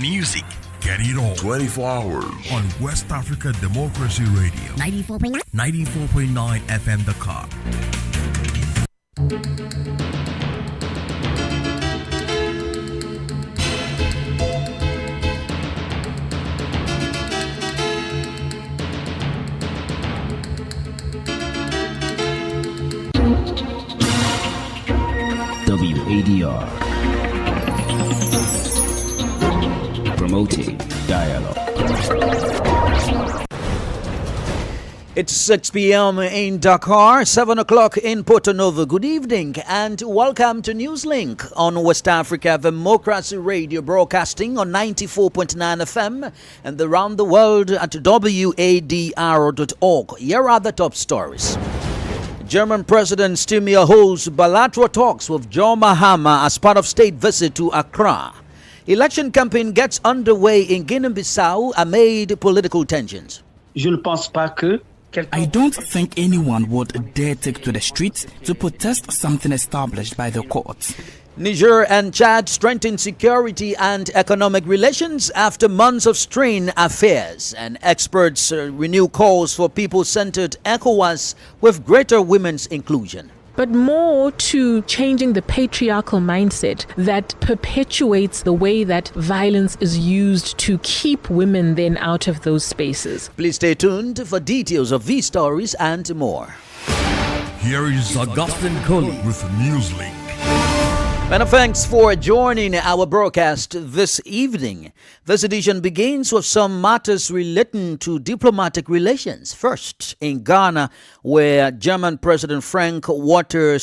music. Get it all 24 hours on West Africa Democracy Radio 94.9 FM Dakar. WADR, promoting dialogue. It's 6 p.m. in Dakar, 7 o'clock in Porto Novo. Good evening and welcome to Newslink on West Africa Democracy Radio, broadcasting on 94.9 FM and around the world at wadr.org. Here are the top stories. German President Steinmeier holds bilateral talks with John Mahama as part of state visit to Accra. Election campaign gets underway in Guinea-Bissau amid political tensions. I don't think anyone would dare take to the streets to protest something established by the courts. Niger and Chad strengthen security and economic relations after months of strained affairs, and experts renew calls for people-centered ECOWAS with greater women's inclusion. But more to changing the patriarchal mindset that perpetuates the way that violence is used to keep women then out of those spaces. Please stay tuned for details of these stories and more. Here is Augustine Coley with Newslink. Many thanks for joining our broadcast this evening. This edition begins with some matters relating to diplomatic relations. First, in Ghana, where German President Wadr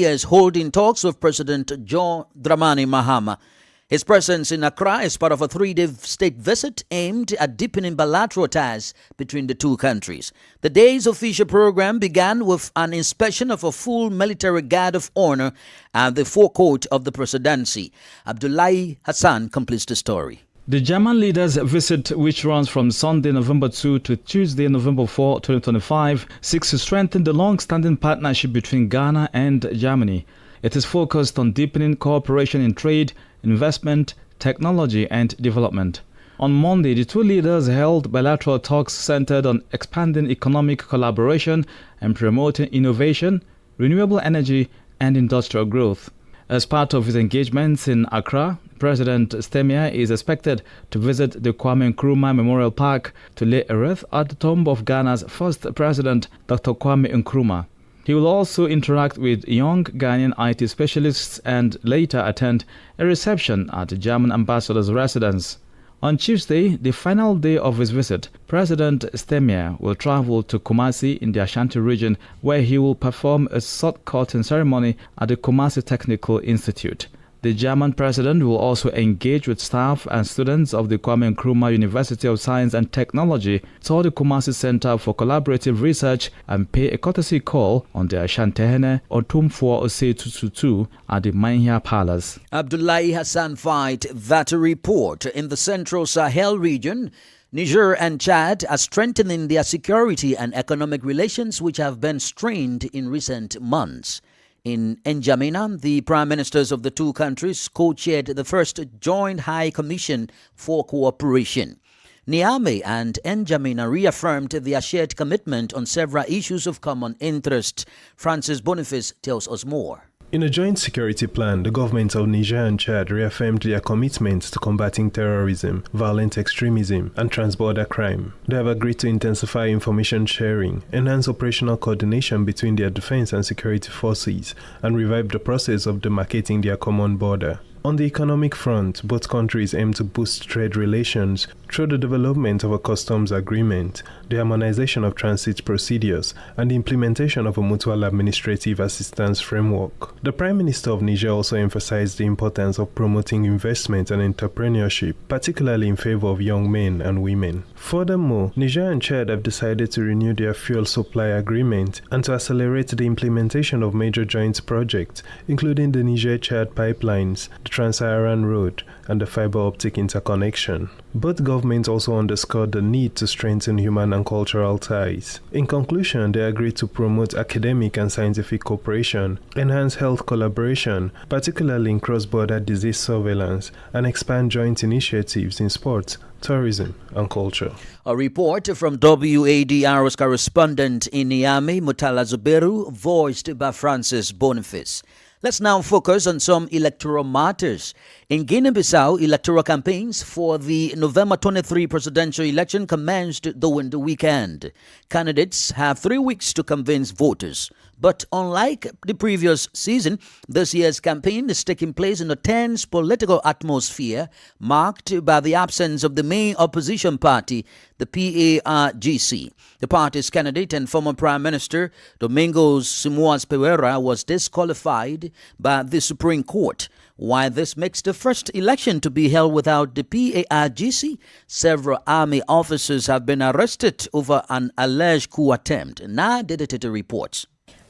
is holding talks with President John Dramani Mahama. His presence in Accra is part of a 3-day state visit aimed at deepening bilateral ties between the two countries. The day's official program began with an inspection of a full military guard of honor at the forecourt of the presidency. Abdullahi Hassan completes the story. The German leader's visit, which runs from Sunday, November 2 to Tuesday, November 4, 2025, seeks to strengthen the long-standing partnership between Ghana and Germany. It is focused on deepening cooperation in trade, investment, technology, and development. On Monday, the two leaders held bilateral talks centered on expanding economic collaboration and promoting innovation, renewable energy, and industrial growth. As part of his engagements in Accra, President Steinmeier is expected to visit the Kwame Nkrumah Memorial Park to lay a wreath at the tomb of Ghana's first president, Dr. Kwame Nkrumah. He will also interact with young Ghanaian IT specialists and later attend a reception at the German ambassador's residence. On Tuesday, the final day of his visit, President Steinmeier will travel to Kumasi in the Ashanti region, where he will perform a sword cutting ceremony at the Kumasi Technical Institute. The German president will also engage with staff and students of the Kwame Nkrumah University of Science and Technology, tour the Kumasi Center for Collaborative Research, and pay a courtesy call on the Ashantehene Otumfuo Osetututu at the Manhia Palace. Abdullahi Hassan fight that report. In the Central Sahel region, Niger and Chad are strengthening their security and economic relations, which have been strained in recent months. In N'Djamena, the prime ministers of the two countries co-chaired the first Joint High Commission for Cooperation. Niamey and N'Djamena reaffirmed their shared commitment on several issues of common interest. Francis Boniface tells us more. In a joint security plan, the governments of Niger and Chad reaffirmed their commitment to combating terrorism, violent extremism, and transborder crime. They have agreed to intensify information sharing, enhance operational coordination between their defense and security forces, and revive the process of demarcating their common border. On the economic front, both countries aim to boost trade relations through the development of a customs agreement, the harmonization of transit procedures, and the implementation of a mutual administrative assistance framework. The Prime Minister of Niger also emphasized the importance of promoting investment and entrepreneurship, particularly in favor of young men and women. Furthermore, Niger and Chad have decided to renew their fuel supply agreement and to accelerate the implementation of major joint projects, including the Niger-Chad pipelines, Trans-Saharan Road, and the fiber optic interconnection. Both governments also underscored the need to strengthen human and cultural ties. In conclusion, they agreed to promote academic and scientific cooperation, enhance health collaboration, particularly in cross-border disease surveillance, and expand joint initiatives in sports, tourism, and culture. A report from WADR's correspondent in Niamey, Mutala Zuberu, voiced by Francis Boniface. Let's now focus on some electoral matters. In Guinea-Bissau, electoral campaigns for the November 23 presidential election commenced during the weekend. Candidates have 3 weeks to convince voters. But unlike the previous season, this year's campaign is taking place in a tense political atmosphere marked by the absence of the main opposition party, the PARGC. The party's candidate and former Prime Minister, Domingos Simoes Pereira, was disqualified by the Supreme Court. While this makes the first election to be held without the PARGC, several army officers have been arrested over an alleged coup attempt. Now, Dedicated reports.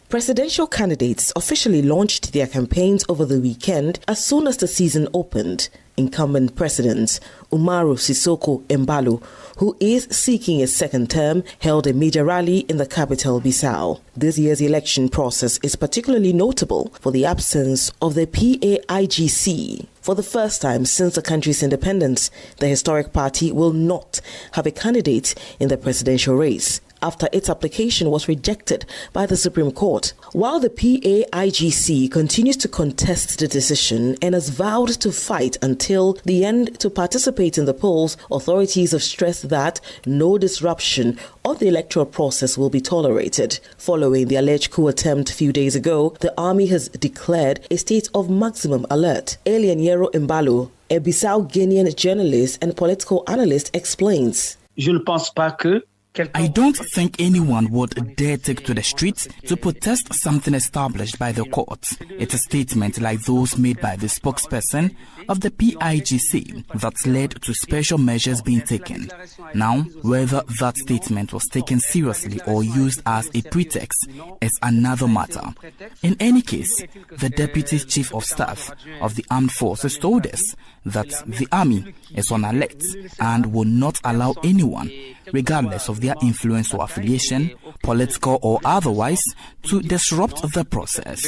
Presidential candidates officially launched their campaigns over the weekend as soon as the season opened. Incumbent President Umaru Sissoco Embalo, who is seeking a second term, held a major rally in the capital Bissau. This year's election process is particularly notable for the absence of the PAIGC. For the first time since the country's independence, the historic party will not have a candidate in the presidential race after its application was rejected by the Supreme Court. While the PAIGC continues to contest the decision and has vowed to fight until the end to participate in the polls, authorities have stressed that no disruption of the electoral process will be tolerated. Following the alleged coup attempt a few days ago, the army has declared a state of maximum alert. Elianiero Mbalo, a Bissau Guinean journalist and political analyst, explains. I don't think anyone would dare take to the streets to protest something established by the courts. It's a statement like those made by the spokesperson of the PAIGC that's led to special measures being taken. Now, whether that statement was taken seriously or used as a pretext is another matter. In any case, the Deputy Chief of Staff of the Armed Forces told us that the army is on alert and will not allow anyone, regardless of their influence or affiliation, political or otherwise, to disrupt the process.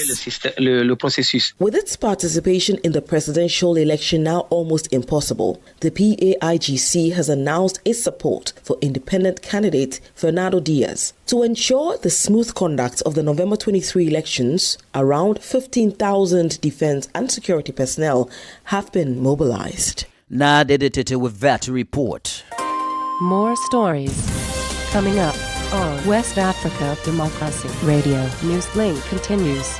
With its participation in the presidential election now almost impossible, the PAIGC has announced its support for independent candidate Fernando Diaz. To ensure the smooth conduct of the November 23 elections, around 15,000 defense and security personnel have been mobilized. Now, Dedicated with that report. More stories coming up on West Africa Democracy Radio. Newslink continues.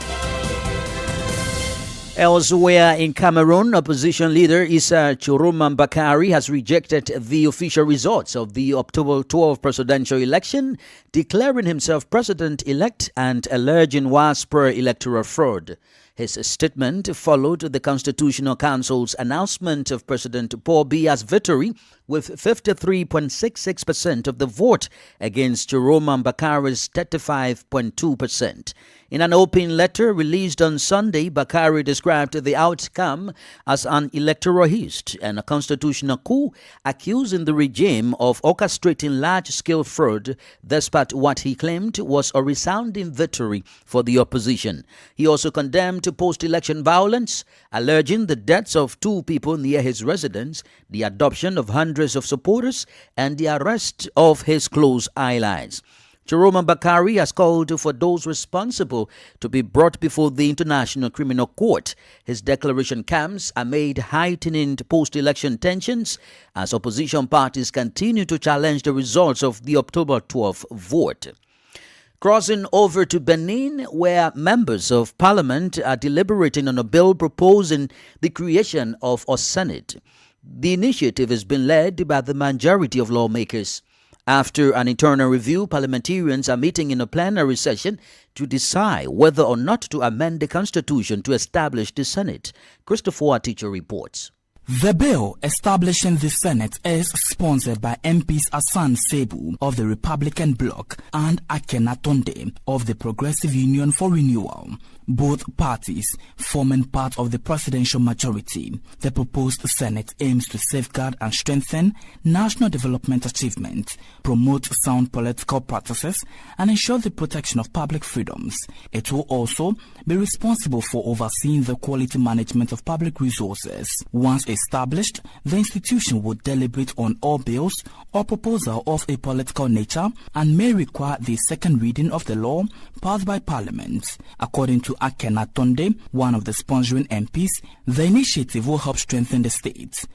Elsewhere in Cameroon, opposition leader Issa Choroman Bakari has rejected the official results of the October 12 presidential election, declaring himself president-elect and alleging widespread electoral fraud. His statement followed the Constitutional Council's announcement of President Paul Biya's victory with 53.66% of the vote against Choroman Bakari's 35.2%. In an open letter released on Sunday, Bakari described the outcome as an electoral heist and a constitutional coup, accusing the regime of orchestrating large-scale fraud, despite what he claimed was a resounding victory for the opposition. He also condemned post-election violence, alleging the deaths of 2 people near his residence, the adoption of hundreds of supporters, and the arrest of his close allies. Choroman Bakari has called for those responsible to be brought before the International Criminal Court. His declaration comes amid heightening post-election tensions as opposition parties continue to challenge the results of the October 12 vote. Crossing over to Benin, where members of parliament are deliberating on a bill proposing the creation of a Senate. The initiative has been led by the majority of lawmakers. After an internal review, parliamentarians are meeting in a plenary session to decide whether or not to amend the constitution to establish the Senate. Christopher Aticho reports. The bill establishing the Senate is sponsored by MPs Asan Sebu of the Republican bloc and Akhenatonde of the Progressive Union for Renewal, both parties forming part of the presidential majority. The proposed Senate aims to safeguard and strengthen national development achievements, promote sound political practices, and ensure the protection of public freedoms. It will also be responsible for overseeing the quality management of public resources. Once established, the institution would deliberate on all bills or proposal of a political nature and may require the second reading of the law passed by Parliament. According to Akhenatonde, one of the sponsoring MPs, the initiative will help strengthen the state.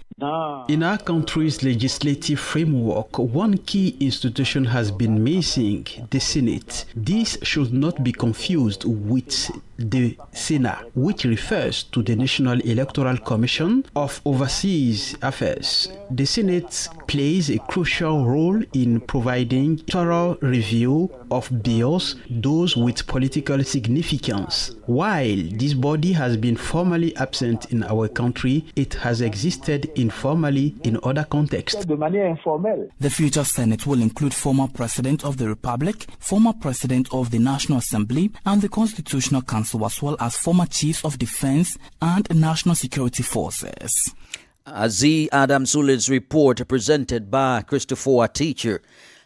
In our country's legislative framework, one key institution has been missing, the Senate. This should not be confused with the Senate, which refers to the National Electoral Commission of Overseas Affairs. The Senate plays a crucial role in providing thorough review of bills, those with political significance. While this body has been formally absent in our country, it has existed informally in other contexts. The future Senate will include former President of the Republic, former President of the National Assembly and the Constitutional Council, as well as former Chiefs of Defense and National Security Forces. Aziz Adam Sule's report presented by Christopher Teacher.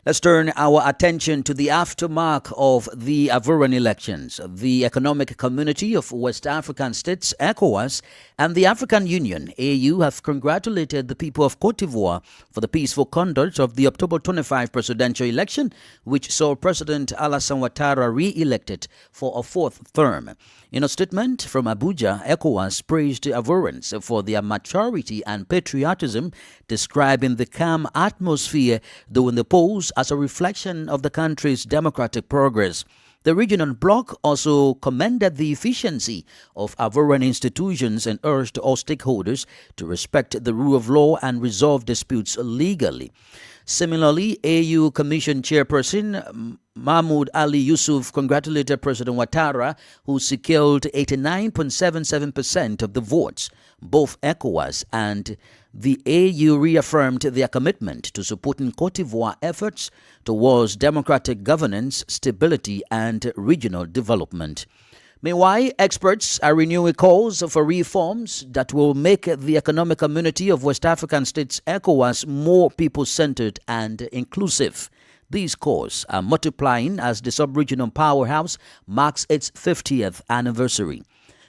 Let's turn our attention to the aftermath of the Ivorian elections. The Economic Community of West African States, ECOWAS, and the African Union, AU, have congratulated the people of Cote d'Ivoire for the peaceful conduct of the October 25 presidential election, which saw President Alassane Ouattara re-elected for a fourth term. In a statement from Abuja, ECOWAS praised Ivorians for their maturity and patriotism, describing the calm atmosphere during the polls as a reflection of the country's democratic progress. The regional bloc also commended the efficiency of Ivorian institutions and urged all stakeholders to respect the rule of law and resolve disputes legally. Similarly, AU Commission Chairperson Mahmoud Ali Yusuf congratulated President Ouattara, who secured 89.77% of the votes. Both ECOWAS and the AU reaffirmed their commitment to supporting Cote d'Ivoire efforts towards democratic governance, stability, and regional development. Meanwhile, experts are renewing calls for reforms that will make the Economic Community of West African States, ECOWAS, more people-centered and inclusive. These calls are multiplying as the sub-regional powerhouse marks its 50th anniversary.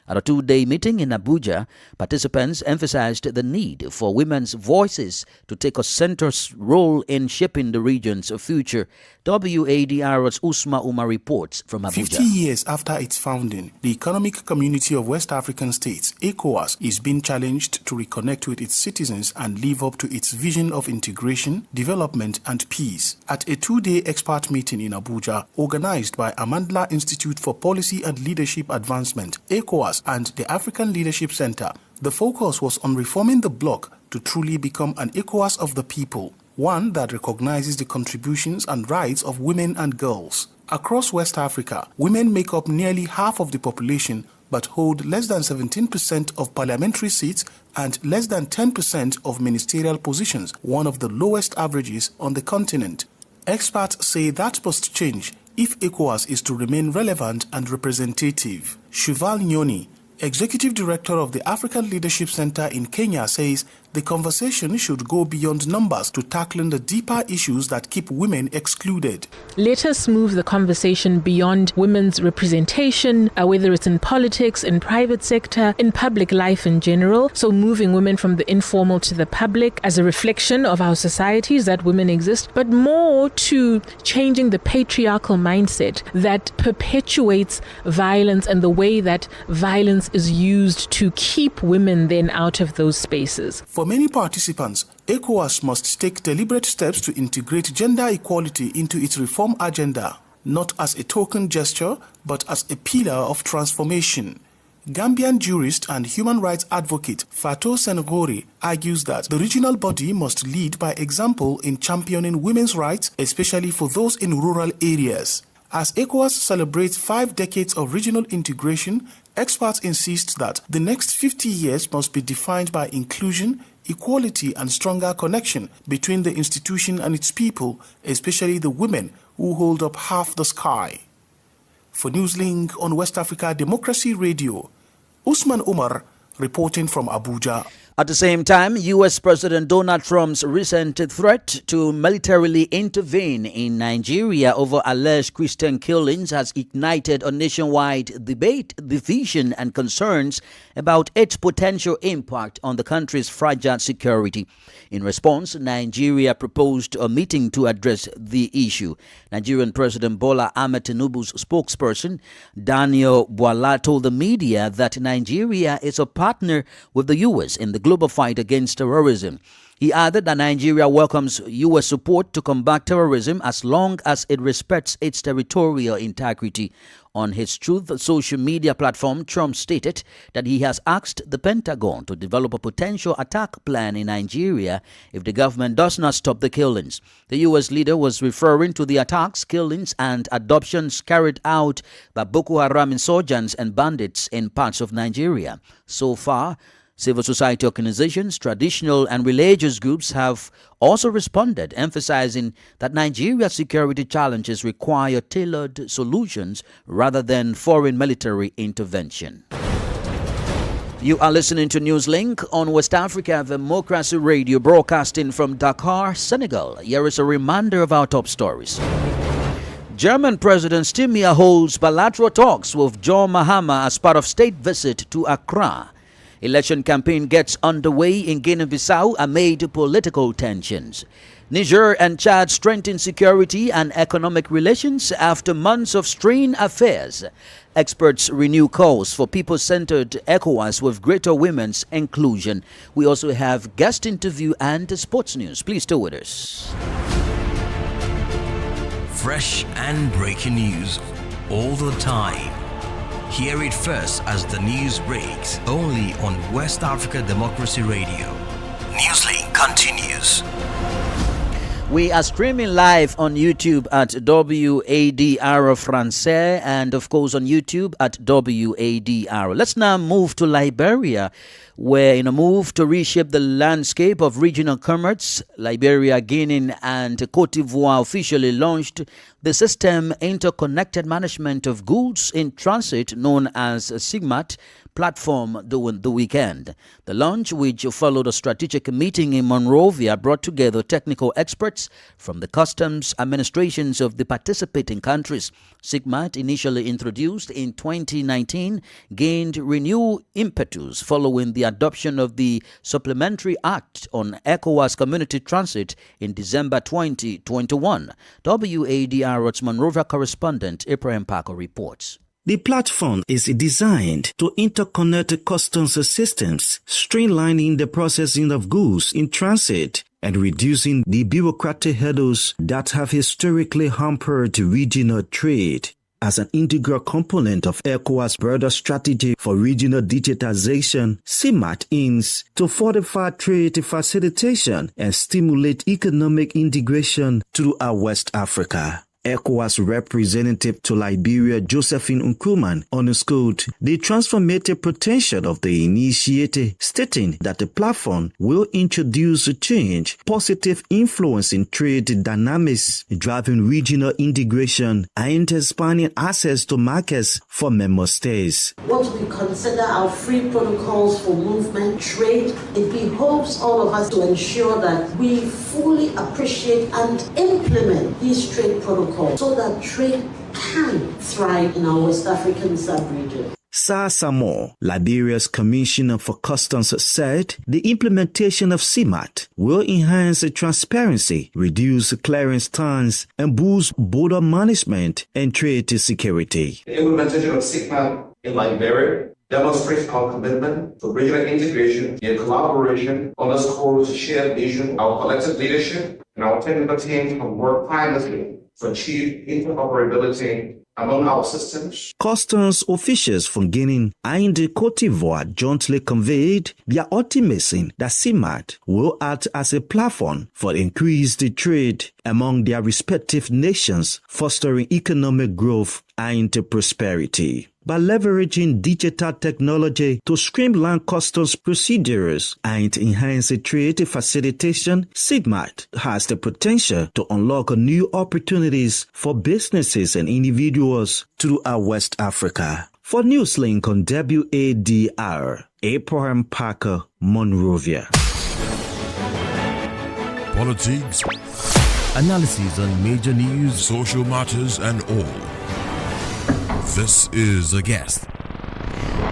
At a two-day meeting in Abuja, participants emphasized the need for women's voices to take a central role in shaping the region's future. WADR's Usma Umar reports from Abuja. 50 years after its founding, the Economic Community of West African States, ECOWAS, is being challenged to reconnect with its citizens and live up to its vision of integration, development, and peace. At a two-day expert meeting in Abuja, organized by Amandla Institute for Policy and Leadership Advancement, ECOWAS, and the African Leadership Center, the focus was on reforming the bloc to truly become an ECOWAS of the people, one that recognizes the contributions and rights of women and girls. Across West Africa, women make up nearly half of the population but hold less than 17% of parliamentary seats and less than 10% of ministerial positions, one of the lowest averages on the continent. Experts say that must change if ECOWAS is to remain relevant and representative. Shuval Nyoni, Executive Director of the African Leadership Center in Kenya, says the conversation should go beyond numbers to tackling the deeper issues that keep women excluded. Let us move the conversation beyond women's representation, whether it's in politics, in private sector, in public life in general. So moving women from the informal to the public as a reflection of our societies that women exist, but more to changing the patriarchal mindset that perpetuates violence and the way that violence is used to keep women then out of those spaces. For many participants, ECOWAS must take deliberate steps to integrate gender equality into its reform agenda, not as a token gesture, but as a pillar of transformation. Gambian jurist and human rights advocate Fatou Senghore argues that the regional body must lead by example in championing women's rights, especially for those in rural areas. As ECOWAS celebrates 5 decades of regional integration, experts insist that the next 50 years must be defined by inclusion, equality and stronger connection between the institution and its people, especially the women who hold up half the sky. For Newslink on West Africa Democracy Radio, Usman Umar reporting from Abuja. At the same time, U.S. President Donald Trump's recent threat to militarily intervene in Nigeria over alleged Christian killings has ignited a nationwide debate, division, and concerns about its potential impact on the country's fragile security. In response, Nigeria proposed a meeting to address the issue. Nigerian President Bola Ahmed Tinubu's spokesperson, Daniel Bwala, told the media that Nigeria is a partner with the U.S. in the global fight against terrorism. He added that Nigeria welcomes U.S. support to combat terrorism as long as it respects its territorial integrity. On his Truth social media platform, Trump stated that he has asked the Pentagon to develop a potential attack plan in Nigeria if the government does not stop the killings. The U.S. leader was referring to the attacks, killings, and abductions carried out by Boko Haram insurgents and bandits in parts of Nigeria. So far, civil society organizations, traditional and religious groups have also responded, emphasizing that Nigeria's security challenges require tailored solutions rather than foreign military intervention. You are listening to Newslink on West Africa Democracy Radio, broadcasting from Dakar, Senegal. Here is a reminder of our top stories. German President Steinmeier holds bilateral talks with John Mahama as part of state visit to Accra. Election campaign gets underway in Guinea-Bissau amid political tensions. Niger and Chad strengthen security and economic relations after months of strained affairs. Experts renew calls for people-centered ECOWAS with greater women's inclusion. We also have guest interview and sports news. Please stay with us. Fresh and breaking news all the time. Hear it first as the news breaks, only on West Africa Democracy Radio. Newslink continues. We are streaming live on YouTube at Wadr Francais and, of course, on YouTube at Wadr. Let's now move to Liberia, where in a move to reshape the landscape of regional commerce, Liberia, Guinea, and Cote d'Ivoire officially launched the System Interconnected Management of Goods in Transit, known as SIGMAT, platform during the weekend. The launch, which followed a strategic meeting in Monrovia, brought together technical experts from the customs administrations of the participating countries. SIGMAT, initially introduced in 2019, gained renewed impetus following the adoption of the Supplementary Act on ECOWAS Community Transit in December 2021. WADR's Monrovia correspondent Ibrahim Paco reports. The platform is designed to interconnect customs systems, streamlining the processing of goods in transit and reducing the bureaucratic hurdles that have historically hampered regional trade. As an integral component of ECOWAS' broader strategy for regional digitization, SIGMAT aims to fortify trade facilitation and stimulate economic integration throughout West Africa. ECOWAS representative to Liberia, Josephine Nkrumah, underscored the transformative potential of the initiative, stating that the platform will introduce change, positive influence in trade dynamics, driving regional integration, and expanding access to markets for member states. What we consider our free protocols for movement, trade, it behoves all of us to ensure that we fully appreciate and implement these trade protocols, so that trade can thrive in our West African sub-region. Samo, Liberia's Commissioner for Customs, said the implementation of SIGMAT will enhance transparency, reduce clearance times, and boost border management and trade security. The implementation of SIGMAT in Liberia demonstrates our commitment to regional integration and collaboration, underscores shared vision, our collective leadership, and our technical teams can work tirelessly to achieve interoperability among our systems. Customs officials from Guinea and Cote d'Ivoire jointly conveyed their optimism that SIGMAT will act as a platform for increased trade among their respective nations, fostering economic growth and prosperity. by leveraging digital technology to streamline customs procedures and enhance trade facilitation, SIGMAT has the potential to unlock new opportunities for businesses and individuals throughout West Africa. For Newslink on WADR, Abraham Parker, Monrovia. Politics, analysis on major news, social matters, and all. This is A Guest.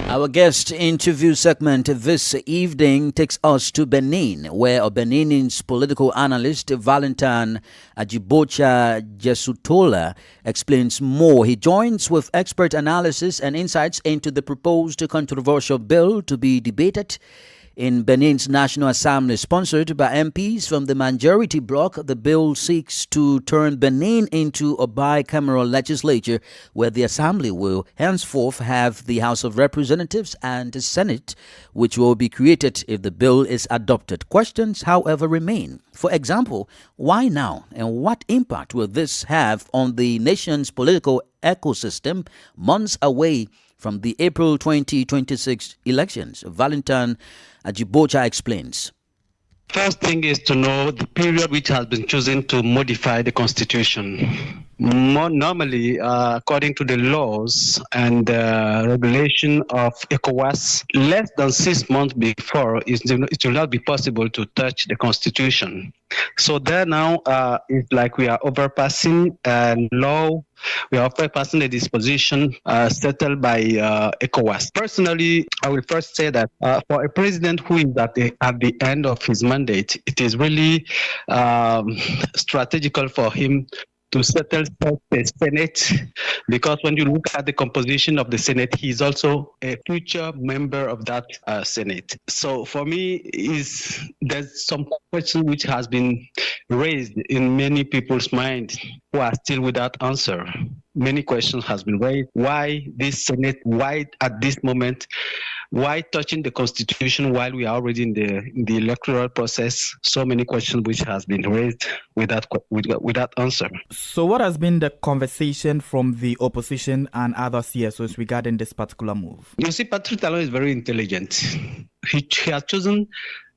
Our guest interview segment this evening takes us to Benin, where Benin's political analyst Valentin Ajibocha Jesutola explains more. He joins with expert analysis and insights into the proposed controversial bill to be debated in Benin's National Assembly. Sponsored by MPs from the majority bloc, the bill seeks to turn Benin into a bicameral legislature where the Assembly will henceforth have the House of Representatives and the Senate, which will be created if the bill is adopted. Questions, however, remain. For example, why now, and what impact will this have on the nation's political ecosystem months away from the April 2026 elections? Valentin Ajibocha explains. First thing is to know the period which has been chosen to modify the constitution. Normally, according to the laws and regulation of ECOWAS, less than 6 months before, it will not be possible to touch the constitution. So there now, it's like we are overpassing law. We are overpassing the disposition settled by ECOWAS. Personally, I will first say that for a president who is at the end of his mandate, it is really strategical for him to settle the Senate, because when you look at the composition of the Senate, he is also a future member of that Senate. So for me, there's some question which has been raised in many people's minds who are still without answer. Many questions has been raised. Why this Senate? Why at this moment? Why touching the constitution while we are already in the electoral process? So many questions which has been raised without answer. So what has been the conversation from the opposition and other CSOs regarding this particular move? You see, Patrice Talon is very intelligent. He has chosen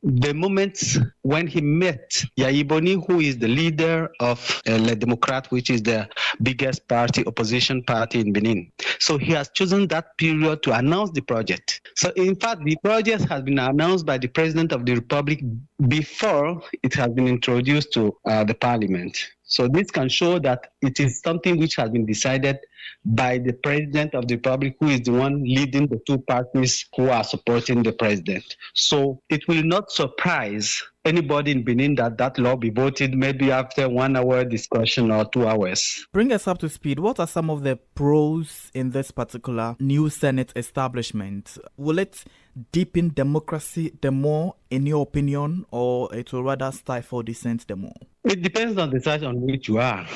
the moment when he met Yaiboni, who is the leader of Le Democrate, which is the biggest opposition party in Benin. So he has chosen that period to announce the project. So in fact, the project has been announced by the President of the Republic before it has been introduced to the Parliament. So this can show that it is something which has been decided by the President of the Republic, who is the one leading the two parties who are supporting the President. So it will not surprise anybody in Benin that law be voted maybe after 1 hour discussion or 2 hours. Bring us up to speed. What are some of the pros in this particular new Senate establishment? Will it deepen democracy the more, in your opinion, or it will rather stifle dissent the more? It depends on the side on which you are.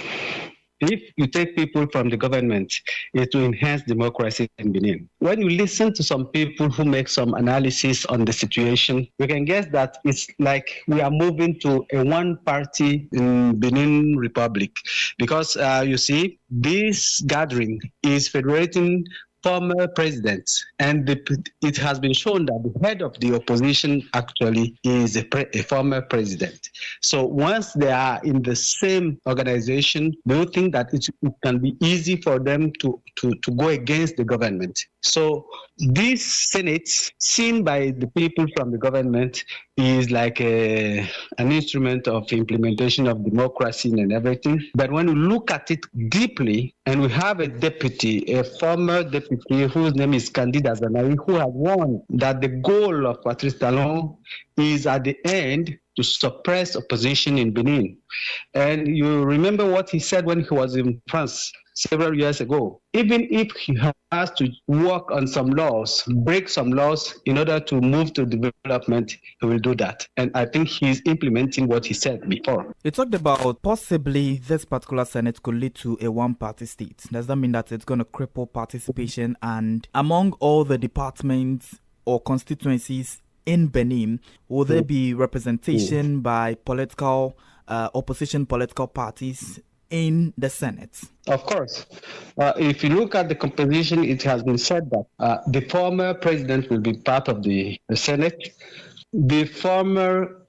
If you take people from the government, it will enhance democracy in Benin. When you listen to some people who make some analysis on the situation, you can guess that it's like we are moving to a one party in Benin Republic. Because you see, this gathering is federating former presidents, and it has been shown that the head of the opposition actually is a former president. So once they are in the same organization, they will think that it can be easy for them to go against the government. So this Senate, seen by the people from the government, is like an instrument of implementation of democracy and everything. But when you look at it deeply, and we have a deputy, a former deputy whose name is Candide Azanari, who had warned that the goal of Patrice Talon is at the end to suppress opposition in Benin. And you remember what he said when he was in France several years ago. Even if he has to work on some laws, break some laws in order to move to development, he will do that. And I think he's implementing what he said before. You talked about possibly this particular Senate could lead to a one-party state. Does that mean that it's going to cripple participation? And among all the departments or constituencies in Benin, will there be representation by opposition political parties in the Senate? Of course. If you look at the composition, it has been said that the former president will be part of the Senate. The former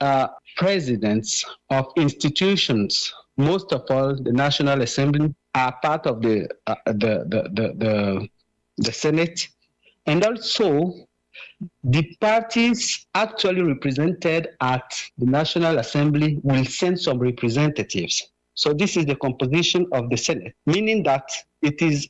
presidents of institutions, most of all the National Assembly, are part of the Senate. And also, the parties actually represented at the National Assembly will send some representatives. So this is the composition of the Senate, meaning that it is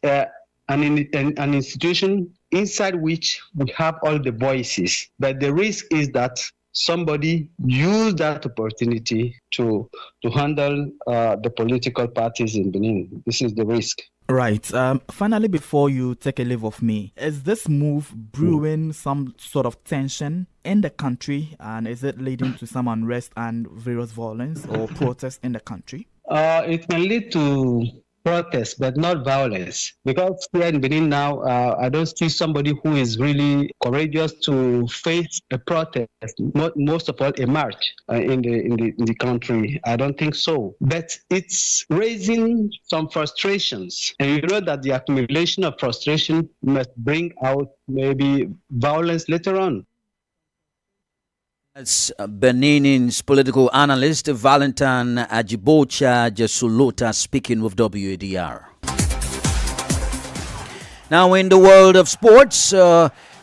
an institution inside which we have all the voices. But the risk is that somebody use that opportunity to handle the political parties in Benin. This is the risk. Right. Finally, before you take a leave of me, is this move brewing some sort of tension in the country, and is it leading to some unrest and various violence or protests in the country? It can lead to protests, but not violence. Because here in Benin now, I don't see somebody who is really courageous to face a protest. Most of all, a march in the country. I don't think so. But it's raising some frustrations, and you know that the accumulation of frustration must bring out maybe violence later on. That's Benin's political analyst Valentin Ajibocha Jesulota speaking with WADR. Now in the world of sports,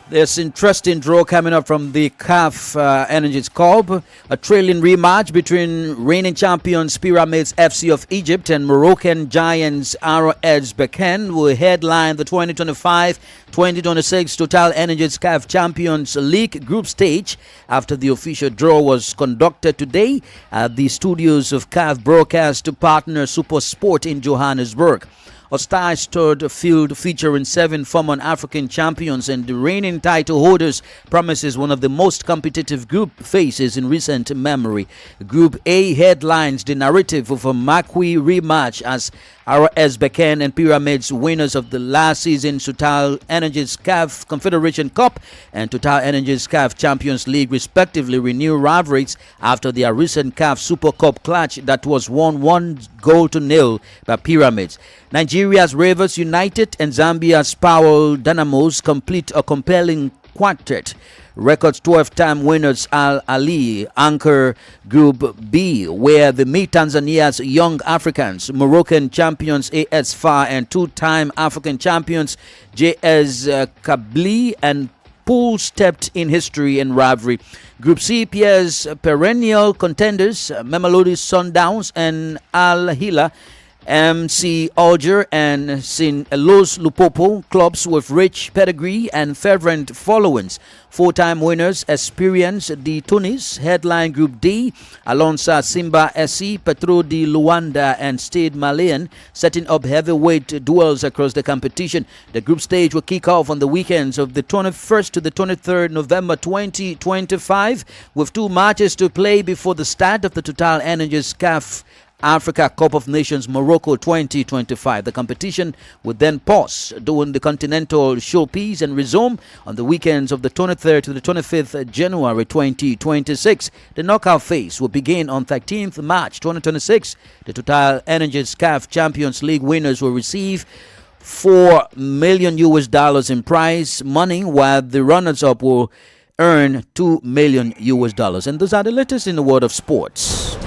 there's interesting draw coming up from the CAF Energies Cup, a thrilling rematch between reigning champions Pyramids FC of Egypt and Moroccan giants RS Berkane will headline the 2025-2026 Total Energies CAF Champions League group stage after the official draw was conducted today at the studios of CAF broadcast partner SuperSport in Johannesburg. A star-studded field featuring 7 former African champions and the reigning title holders promises one of the most competitive group phases in recent memory. Group A headlines the narrative of a marquee rematch as RS Berkane and Pyramids, winners of the last season's Total Energies CAF Confederation Cup and Total Energies CAF Champions League respectively, renew rivalries after their recent CAF Super Cup clash that was won 1-0 by Pyramids. Nigeria's Rivers United and Zambia's Powell Dynamos complete a compelling quartet. Records 12-time winners Al Ali anchor Group B, where they meet Tanzania's Young Africans, Moroccan champions AS FAR, and 2-time African champions JS Kabylie, and Pool stepped in history and rivalry. Group C pairs perennial contenders Mamelodi Sundowns and Al Hilal, MC Alger and Sin Los Lupopo, clubs with rich pedigree and fervent followings. 4-time winners Experience de Tunis headline Group D alongside Simba SC, Petro de Luanda and Stade Malien, setting up heavyweight duels across the competition. The group stage will kick off on the weekends of the 21st to the 23rd November 2025 with 2 matches to play before the start of the Total Energies CAF Africa Cup of Nations Morocco 2025. The competition would then pause during the continental showpiece and resume on the weekends of the 23rd to the 25th January 2026. The knockout phase will begin on 13th March 2026. The Total Energies CAF Champions League winners will receive $4 million in prize money, while the runners-up will earn $2 million. And those are the latest in the world of sports.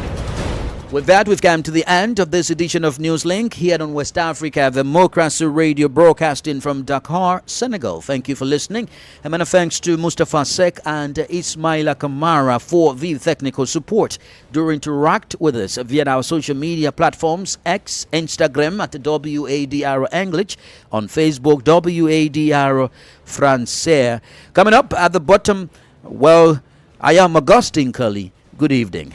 With that, we've come to the end of this edition of Newslink here on West Africa Democracy Radio, broadcasting from Dakar, Senegal. Thank you for listening. And many thanks to Mustafa Sek and Ismaila Kamara for the technical support. Do interact with us via our social media platforms, X, Instagram at WADR English, on Facebook, WADR Francais. Coming up at the bottom, well, I am Augustine Curley. Good evening.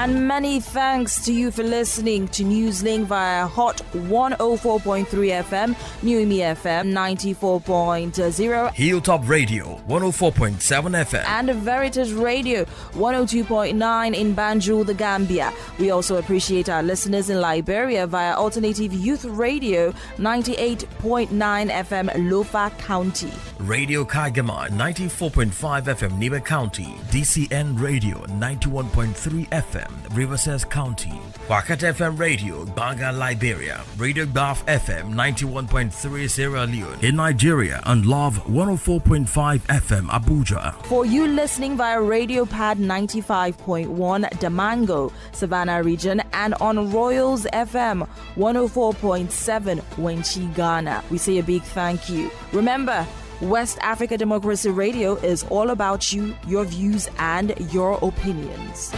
And many thanks to you for listening to Newslink via Hot 104.3 FM, New Me FM 94.0, Hilltop Radio 104.7 FM, and Veritas Radio 102.9 in Banjul, the Gambia. We also appreciate our listeners in Liberia via Alternative Youth Radio 98.9 FM, Lofa County. Radio Kagama 94.5 FM Nibe County, DCN Radio 91.3 FM Riverside County, Wakat FM Radio Banga Liberia, Radio Baf FM 91.3 Sierra Leone in Nigeria, and Love 104.5 FM Abuja. For you listening via Radio Pad 95.1 Damango, Savannah region, and on Royals FM 104.7 Wenchi, Ghana, we say a big thank you. Remember, West Africa Democracy Radio is all about you, your views, and your opinions.